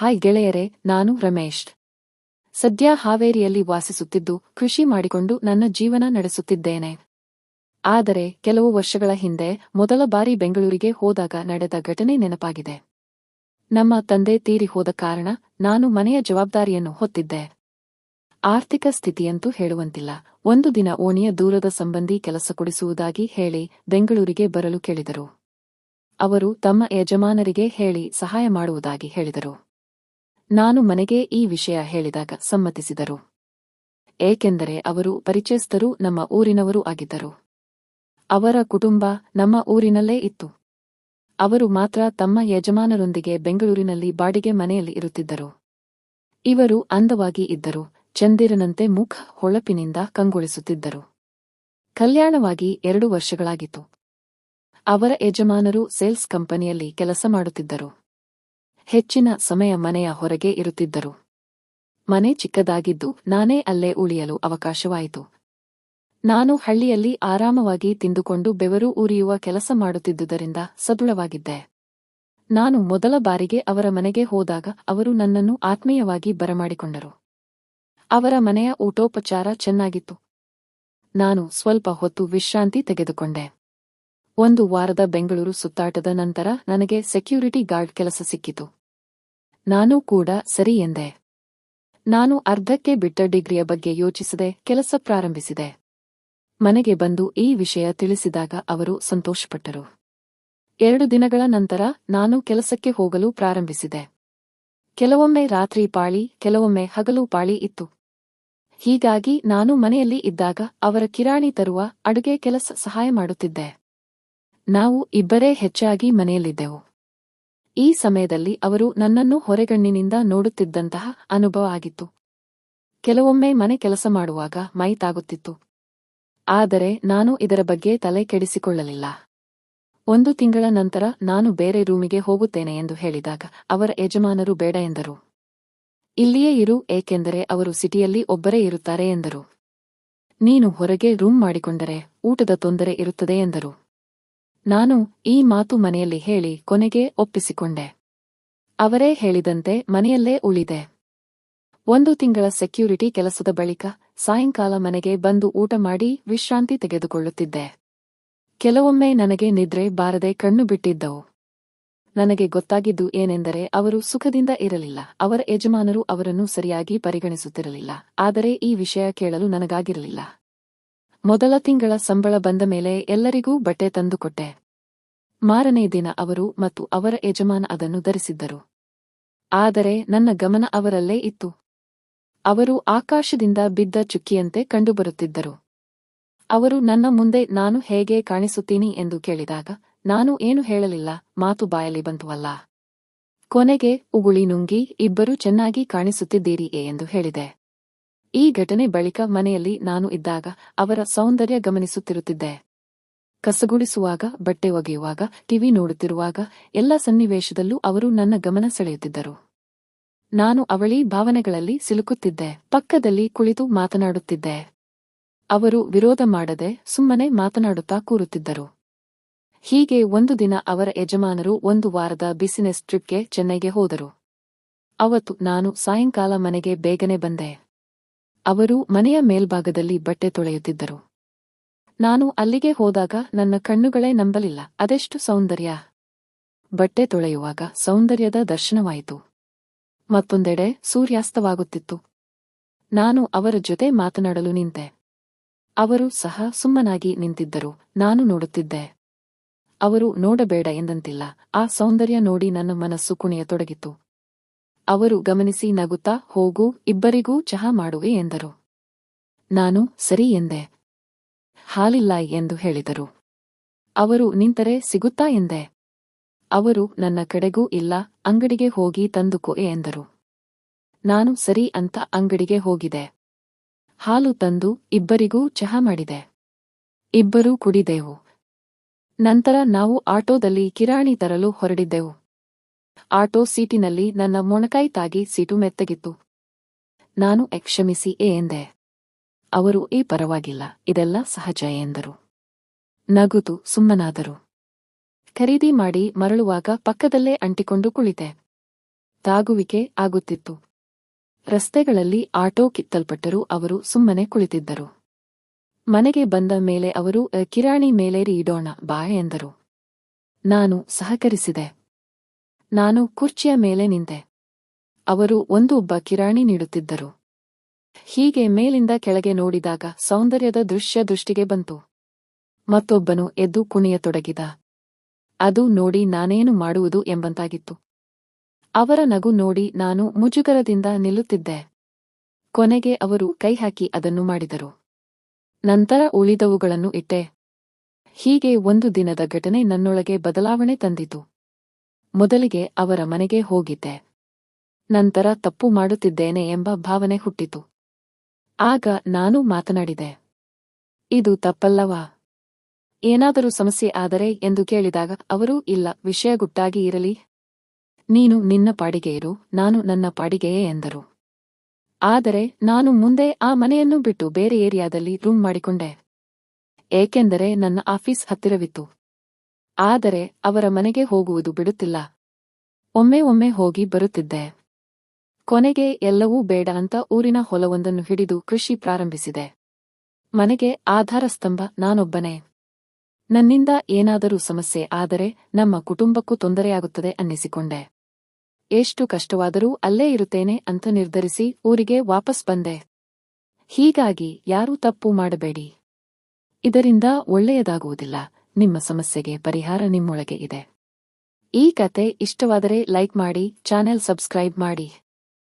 Hi ಗೆಳೆಯರೇ, ನಾನು ರಮೇಶ್. ಸದ್ಯ ಹಾವೇರಿಯಲ್ಲಿ ವಾಸಿಸುತ್ತಿದ್ದು ಕೃಷಿ ಮಾಡಿಕೊಂಡು ನನ್ನ ಜೀವನ ನಡೆಸುತ್ತಿದ್ದೇನೆ. ಆದರೆ ಕೆಲವು ವರ್ಷಗಳ ಹಿಂದೆ ಮೊದಲ ಬಾರಿ ಬೆಂಗಳೂರಿಗೆ ಹೋದಾಗ ನಡೆದ ಘಟನೆ ನೆನಪಾಗಿದೆ. ನಮ್ಮ ತಂದೆ ತೀರಿ ಹೋದ ಕಾರಣ ನಾನು ಮನೆಯ ಜವಾಬ್ದಾರಿಯನ್ನು ಹೊತ್ತಿದ್ದೆ. ಆರ್ಥಿಕ ಸ್ಥಿತಿಯಂತೂ ಹೇಳುವಂತಿಲ್ಲ. ಒಂದು ದಿನ ಓಣಿಯ ದೂರದ ಸಂಬಂಧಿ ಕೆಲಸ ಕೊಡಿಸುವುದಾಗಿ ಹೇಳಿ ಬೆಂಗಳೂರಿಗೆ ಬರಲು ಕೇಳಿದರು. ಅವರು ತಮ್ಮ ಯಜಮಾನರಿಗೆ ಹೇಳಿ ಸಹಾಯ ಮಾಡುವುದಾಗಿ ಹೇಳಿದರು. ನಾನು ಮನೆಗೆ ಈ ವಿಷಯ ಹೇಳಿದಾಗ ಸಮ್ಮತಿಸಿದರು. ಏಕೆಂದರೆ ಅವರು ಪರಿಚಯಸ್ಥರು, ನಮ್ಮ ಊರಿನವರೂ ಆಗಿದ್ದರು. ಅವರ ಕುಟುಂಬ ನಮ್ಮ ಊರಿನಲ್ಲೇ ಇತ್ತು. ಅವರು ಮಾತ್ರ ತಮ್ಮ ಯಜಮಾನರೊಂದಿಗೆ ಬೆಂಗಳೂರಿನಲ್ಲಿ ಬಾಡಿಗೆ ಮನೆಯಲ್ಲಿ ಇರುತ್ತಿದ್ದರು. ಇವರು ಅಂದವಾಗಿ ಇದ್ದರು. ಚಂದಿರನಂತೆ ಮುಖ ಹೊಳಪಿನಿಂದ ಕಂಗೊಳಿಸುತ್ತಿದ್ದರು. ಕಲ್ಯಾಣವಾಗಿ 2 ವರ್ಷಗಳಾಗಿತ್ತು. ಅವರ ಯಜಮಾನರು ಸೇಲ್ಸ್ ಕಂಪನಿಯಲ್ಲಿ ಕೆಲಸ ಮಾಡುತ್ತಿದ್ದರು. ಹೆಚ್ಚಿನ ಸಮಯ ಮನೆಯ ಹೊರಗೆ ಇರುತ್ತಿದ್ದರು. ಮನೆ ಚಿಕ್ಕದಾಗಿದ್ದು ನಾನೇ ಅಲ್ಲೇ ಉಳಿಯಲು ಅವಕಾಶವಾಯಿತು. ನಾನು ಹಳ್ಳಿಯಲ್ಲಿ ಆರಾಮವಾಗಿ ತಿಂದುಕೊಂಡು ಬೆವರು ಉರಿಯುವ ಕೆಲಸ ಮಾಡುತ್ತಿದ್ದುದರಿಂದ ಸದೃಢವಾಗಿದ್ದೆ. ನಾನು ಮೊದಲ ಬಾರಿಗೆ ಅವರ ಮನೆಗೆ ಹೋದಾಗ ಅವರು ನನ್ನನ್ನು ಆತ್ಮೀಯವಾಗಿ ಬರಮಾಡಿಕೊಂಡರು. ಅವರ ಮನೆಯ ಊಟೋಪಚಾರ ಚೆನ್ನಾಗಿತ್ತು. ನಾನು ಸ್ವಲ್ಪ ಹೊತ್ತು ವಿಶ್ರಾಂತಿ ತೆಗೆದುಕೊಂಡೆ. 1 ವಾರದ ಬೆಂಗಳೂರು ಸುತ್ತಾಟದ ನಂತರ ನನಗೆ ಸೆಕ್ಯೂರಿಟಿ ಗಾರ್ಡ್ ಕೆಲಸ ಸಿಕ್ಕಿತು. ನಾನೂ ಕೂಡ ಸರಿ ಎಂದೆ. ನಾನು ಅರ್ಧಕ್ಕೆ ಬಿಟ್ಟ ಡಿಗ್ರಿಯ ಬಗ್ಗೆ ಯೋಚಿಸದೆ ಕೆಲಸ ಪ್ರಾರಂಭಿಸಿದೆ. ಮನೆಗೆ ಬಂದು ಈ ವಿಷಯ ತಿಳಿಸಿದಾಗ ಅವರು ಸಂತೋಷಪಟ್ಟರು. 2 ದಿನಗಳ ನಂತರ ನಾನು ಕೆಲಸಕ್ಕೆ ಹೋಗಲು ಪ್ರಾರಂಭಿಸಿದೆ. ಕೆಲವೊಮ್ಮೆ ರಾತ್ರಿ ಪಾಳಿ, ಕೆಲವೊಮ್ಮೆ ಹಗಲು ಪಾಳಿ ಇತ್ತು. ಹೀಗಾಗಿ ನಾನು ಮನೆಯಲ್ಲಿ ಇದ್ದಾಗ ಅವರ ಕಿರಾಣಿ ತರುವ ಅಡುಗೆ ಕೆಲಸ ಸಹಾಯ ಮಾಡುತ್ತಿದ್ದೆ. ನಾವು ಇಬ್ಬರೇ ಹೆಚ್ಚಾಗಿ ಮನೆಯಲ್ಲಿದ್ದೆವು. ಈ ಸಮಯದಲ್ಲಿ ಅವರು ನನ್ನನ್ನು ಹೊರಗಣ್ಣಿನಿಂದ ನೋಡುತ್ತಿದ್ದಂತಹ ಅನುಭವ ಆಗಿತ್ತು. ಕೆಲವೊಮ್ಮೆ ಮನೆ ಕೆಲಸ ಮಾಡುವಾಗ ಮೈ ತಾಗುತ್ತಿತ್ತು. ಆದರೆ ನಾನು ಇದರ ಬಗ್ಗೆ ತಲೆ ಕೆಡಿಸಿಕೊಳ್ಳಲಿಲ್ಲ. 1 ತಿಂಗಳ ನಂತರ ನಾನು ಬೇರೆ ರೂಮಿಗೆ ಹೋಗುತ್ತೇನೆ ಎಂದು ಹೇಳಿದಾಗ ಅವರ ಯಜಮಾನರು ಬೇಡ ಎಂದರು. ಇಲ್ಲಿಯೇ ಇರು, ಏಕೆಂದರೆ ಅವರು ಸಿಟಿಯಲ್ಲಿ ಒಬ್ಬರೇ ಇರುತ್ತಾರೆ ಎಂದರು. ನೀನು ಹೊರಗೆ ರೂಮ್ ಮಾಡಿಕೊಂಡರೆ ಊಟದ ತೊಂದರೆ ಇರುತ್ತದೆ ಎಂದರು. ನಾನು ಈ ಮಾತು ಮನೆಯಲ್ಲಿ ಹೇಳಿ ಕೊನೆಗೆ ಒಪ್ಪಿಸಿಕೊಂಡೆ. ಅವರೇ ಹೇಳಿದಂತೆ ಮನೆಯಲ್ಲೇ ಉಳಿದೆ. 1 ತಿಂಗಳ ಸೆಕ್ಯೂರಿಟಿ ಕೆಲಸದ ಬಳಿಕ ಸಾಯಂಕಾಲ ಮನೆಗೆ ಬಂದು ಊಟ ಮಾಡಿ ವಿಶ್ರಾಂತಿ ತೆಗೆದುಕೊಳ್ಳುತ್ತಿದ್ದೆ. ಕೆಲವೊಮ್ಮೆ ನನಗೆ ನಿದ್ರೆ ಬಾರದೆ ಕಣ್ಣು ಬಿಟ್ಟಿದ್ದವು. ನನಗೆ ಗೊತ್ತಾಗಿದ್ದು ಏನೆಂದರೆ ಅವರು ಸುಖದಿಂದ ಇರಲಿಲ್ಲ. ಅವರ ಯಜಮಾನರು ಅವರನ್ನು ಸರಿಯಾಗಿ ಪರಿಗಣಿಸುತ್ತಿರಲಿಲ್ಲ. ಆದರೆ ಈ ವಿಷಯ ಕೇಳಲು ನನಗಾಗಿರಲಿಲ್ಲ. ಮೊದಲ ತಿಂಗಳ ಸಂಬಳ ಬಂದ ಮೇಲೆ ಎಲ್ಲರಿಗೂ ಬಟ್ಟೆ ತಂದುಕೊಟ್ಟೆ. ಮಾರನೇ ದಿನ ಅವರು ಮತ್ತು ಅವರ ಯಜಮಾನ ಅದನ್ನು ಧರಿಸಿದ್ದರು. ಆದರೆ ನನ್ನ ಗಮನ ಅವರಲ್ಲೇ ಇತ್ತು. ಅವರು ಆಕಾಶದಿಂದ ಬಿದ್ದ ಚುಕ್ಕಿಯಂತೆ ಕಂಡುಬರುತ್ತಿದ್ದರು. ಅವರು ನನ್ನ ಮುಂದೆ ನಾನು ಹೇಗೆ ಕಾಣಿಸುತ್ತೀನಿ ಎಂದು ಕೇಳಿದಾಗ ನಾನು ಏನು ಹೇಳಲಿಲ್ಲ. ಮಾತು ಬಾಯಲ್ಲಿ ಬಂತುವಲ್ಲ. ಕೊನೆಗೆ ಉಗುಳಿ ನುಂಗಿ, ಇಬ್ಬರೂ ಚೆನ್ನಾಗಿ ಕಾಣಿಸುತ್ತಿದ್ದೀರಿ ಎಂದು ಹೇಳಿದೆ. ಈ ಘಟನೆ ಬಳಿಕ ಮನೆಯಲ್ಲಿ ನಾನು ಇದ್ದಾಗ ಅವರ ಸೌಂದರ್ಯ ಗಮನಿಸುತ್ತಿರುತ್ತಿದ್ದೆ. ಕಸಗುಡಿಸುವಾಗ, ಬಟ್ಟೆ ಒಗೆಯುವಾಗ, ಟಿವಿ ನೋಡುತ್ತಿರುವಾಗ ಎಲ್ಲ ಸನ್ನಿವೇಶದಲ್ಲೂ ಅವರು ನನ್ನ ಗಮನ ಸೆಳೆಯುತ್ತಿದ್ದರು. ನಾನು ಅವಳಿ ಭಾವನೆಗಳಲ್ಲಿ ಸಿಲುಕುತ್ತಿದ್ದೆ. ಪಕ್ಕದಲ್ಲಿ ಕುಳಿತು ಮಾತನಾಡುತ್ತಿದ್ದೆ. ಅವರು ವಿರೋಧ ಮಾಡದೆ ಸುಮ್ಮನೆ ಮಾತನಾಡುತ್ತಾ ಕೂರುತ್ತಿದ್ದರು. ಹೀಗೆ ಒಂದು ದಿನ ಅವರ ಯಜಮಾನರು 1 ವಾರದ ಬಿಸಿನೆಸ್ ಟ್ರಿಪ್ಗೆ ಚೆನ್ನೈಗೆ ಹೋದರು. ಅವತ್ತು ನಾನು ಸಾಯಂಕಾಲ ಮನೆಗೆ ಬೇಗನೆ ಬಂದೆ. ಅವರು ಮನೆಯ ಮೇಲ್ಭಾಗದಲ್ಲಿ ಬಟ್ಟೆ ತೊಳೆಯುತ್ತಿದ್ದರು. ನಾನು ಅಲ್ಲಿಗೆ ಹೋದಾಗ ನನ್ನ ಕಣ್ಣುಗಳೇ ನಂಬಲಿಲ್ಲ. ಅದೆಷ್ಟು ಸೌಂದರ್ಯ! ಬಟ್ಟೆ ತೊಳೆಯುವಾಗ ಸೌಂದರ್ಯದ ದರ್ಶನವಾಯಿತು. ಮತ್ತೊಂದೆಡೆ ಸೂರ್ಯಾಸ್ತವಾಗುತ್ತಿತ್ತು. ನಾನು ಅವರ ಜೊತೆ ಮಾತನಾಡಲು ನಿಂತೆ. ಅವರು ಸಹ ಸುಮ್ಮನಾಗಿ ನಿಂತಿದ್ದರು. ನಾನು ನೋಡುತ್ತಿದ್ದೆ. ಅವರು ನೋಡಬೇಡ ಎಂದಂತಿಲ್ಲ. ಆ ಸೌಂದರ್ಯ ನೋಡಿ ನನ್ನ ಮನಸ್ಸು ಕುಣಿಯತೊಡಗಿತು. ಅವರು ಗಮನಿಸಿ ನಗುತ್ತಾ, ಹೋಗು, ಇಬ್ಬರಿಗೂ ಚಹಾ ಮಾಡುವೆ ಎಂದರು. ನಾನು ಸರಿ ಎಂದೆ. ಹಾಲಿಲ್ಲ ಎಂದು ಹೇಳಿದರು. ಅವರು ನಿಂತರೆ ಸಿಗುತ್ತಾ ಎಂದೆ. ಅವರು ನನ್ನ ಕಡೆಗೂ ಇಲ್ಲ, ಅಂಗಡಿಗೆ ಹೋಗಿ ತಂದುಕೋ ಎಂದರು. ನಾನು ಸರಿ ಅಂತ ಅಂಗಡಿಗೆ ಹೋಗಿದೆ. ಹಾಲು ತಂದು ಇಬ್ಬರಿಗೂ ಚಹಾ ಮಾಡಿದೆ. ಇಬ್ಬರೂ ಕುಡಿದೆವು. ನಂತರ ನಾವು ಆಟೋದಲ್ಲಿ ಕಿರಾಣಿ ತರಲು ಹೊರಡಿದ್ದೆವು. ಆಟೋ ಸೀಟಿನಲ್ಲಿ ನನ್ನ ಮೊಣಕೈ ತಾಗಿ ಸೀಟು ಮೆತ್ತಗಿತ್ತು. ನಾನು ಕ್ಷಮಿಸಿ ಎಂದೆ. ಅವರು ಪರವಾಗಿಲ್ಲ, ಇದೆಲ್ಲ ಸಹಜ ಎಂದರು. ನಗುತು ಸುಮ್ಮನಾದರು. ಖರೀದಿ ಮಾಡಿ ಮರಳುವಾಗ ಪಕ್ಕದಲ್ಲೇ ಅಂಟಿಕೊಂಡು ಕುಳಿತೆ. ತಾಗುವಿಕೆ ಆಗುತ್ತಿತ್ತು. ರಸ್ತೆಗಳಲ್ಲಿ ಆಟೋ ಕಿತ್ತಲ್ಪಟ್ಟರೂ ಅವರು ಸುಮ್ಮನೆ ಕುಳಿತಿದ್ದರು. ಮನೆಗೆ ಬಂದ ಮೇಲೆ ಅವರು ಕಿರಾಣಿ ಮೇಲೇರಿ ಇಡೋಣ ಬಾ ಎಂದರು. ನಾನು ಸಹಕರಿಸಿದೆ. ನಾನು ಕುರ್ಚಿಯ ಮೇಲೆ ನಿಂತೆ. ಅವರು ಒಬ್ಬ ಕಿರಾಣಿ ನೀಡುತ್ತಿದ್ದರು. ಹೀಗೆ ಮೇಲಿಂದ ಕೆಳಗೆ ನೋಡಿದಾಗ ಸೌಂದರ್ಯದ ದೃಶ್ಯ ದೃಷ್ಟಿಗೆ ಬಂತು. ಮತ್ತೊಬ್ಬನು ಎದ್ದು ಕುಣಿಯತೊಡಗಿದ. ಅದು ನೋಡಿ ನಾನೇನು ಮಾಡುವುದು ಎಂಬಂತಾಗಿತ್ತು. ಅವರ ನಗು ನೋಡಿ ನಾನು ಮುಜುಗರದಿಂದ ನಿಲ್ಲುತ್ತಿದ್ದೆ. ಕೊನೆಗೆ ಅವರು ಕೈಹಾಕಿ ಅದನ್ನು ಮಾಡಿದರು. ನಂತರ ಉಳಿದವುಗಳನ್ನು ಇಟ್ಟೆ. ಹೀಗೆ ಒಂದು ದಿನದ ಘಟನೆ ನನ್ನೊಳಗೆ ಬದಲಾವಣೆ ತಂದಿತು. ಮೊದಲಿಗೆ ಅವರ ಮನೆಗೆ ಹೋಗಿದ್ದೆ. ನಂತರ ತಪ್ಪು ಮಾಡುತ್ತಿದ್ದೇನೆ ಎಂಬ ಭಾವನೆ ಹುಟ್ಟಿತು. ಆಗ ನಾನು ಮಾತನಾಡಿದೆ. ಇದು ತಪ್ಪಲ್ಲವಾ? ಏನಾದರೂ ಸಮಸ್ಯೆ ಆದರೆ ಎಂದು ಕೇಳಿದಾಗ ಅವರು ಇಲ್ಲ, ವಿಷಯ ಗುಟ್ಟಾಗಿ ಇರಲಿ, ನೀನು ನಿನ್ನ ಪಾಡಿಗೆ ಇರು, ನಾನು ನನ್ನ ಪಾಡಿಗೆಯೇ ಎಂದರು. ಆದರೆ ನಾನು ಮುಂದೆ ಆ ಮನೆಯನ್ನು ಬಿಟ್ಟು ಬೇರೆ ಏರಿಯಾದಲ್ಲಿ ರೂಮ್ ಮಾಡಿಕೊಂಡೆ. ಏಕೆಂದರೆ ನನ್ನ ಆಫೀಸ್ ಹತ್ತಿರವಿತ್ತು. ಆದರೆ ಅವರ ಮನೆಗೆ ಹೋಗುವುದು ಬಿಡುತ್ತಿಲ್ಲ. ಒಮ್ಮೆ ಹೋಗಿ ಬರುತ್ತಿದ್ದೆ. ಕೊನೆಗೆ ಎಲ್ಲವೂ ಬೇಡ ಅಂತ ಊರಿನ ಹೊಲವೊಂದನ್ನು ಹಿಡಿದು ಕೃಷಿ ಪ್ರಾರಂಭಿಸಿದೆ. ಮನೆಗೆ ಆಧಾರ ಸ್ತಂಭ ನಾನೊಬ್ಬನೇ. ನನ್ನಿಂದ ಏನಾದರೂ ಸಮಸ್ಯೆ ಆದರೆ ನಮ್ಮ ಕುಟುಂಬಕ್ಕೂ ತೊಂದರೆಯಾಗುತ್ತದೆ ಅನ್ನಿಸಿಕೊಂಡೆ. ಎಷ್ಟು ಕಷ್ಟವಾದರೂ ಅಲ್ಲೇ ಇರುತ್ತೇನೆ ಅಂತ ನಿರ್ಧರಿಸಿ ಊರಿಗೆ ವಾಪಸ್ ಬಂದೆ. ಹೀಗಾಗಿ ಯಾರೂ ತಪ್ಪು ಮಾಡಬೇಡಿ. ಇದರಿಂದ ಒಳ್ಳೆಯದಾಗುವುದಿಲ್ಲ. ನಿಮ್ಮ ಸಮಸ್ಯೆಗೆ ಪರಿಹಾರ ನಿಮ್ಮೊಳಗೆ ಇದೆ. ಈ ಕತೆ ಇಷ್ಟವಾದರೆ ಲೈಕ್ ಮಾಡಿ, ಚಾನೆಲ್ ಸಬ್ಸ್ಕ್ರೈಬ್ ಮಾಡಿ.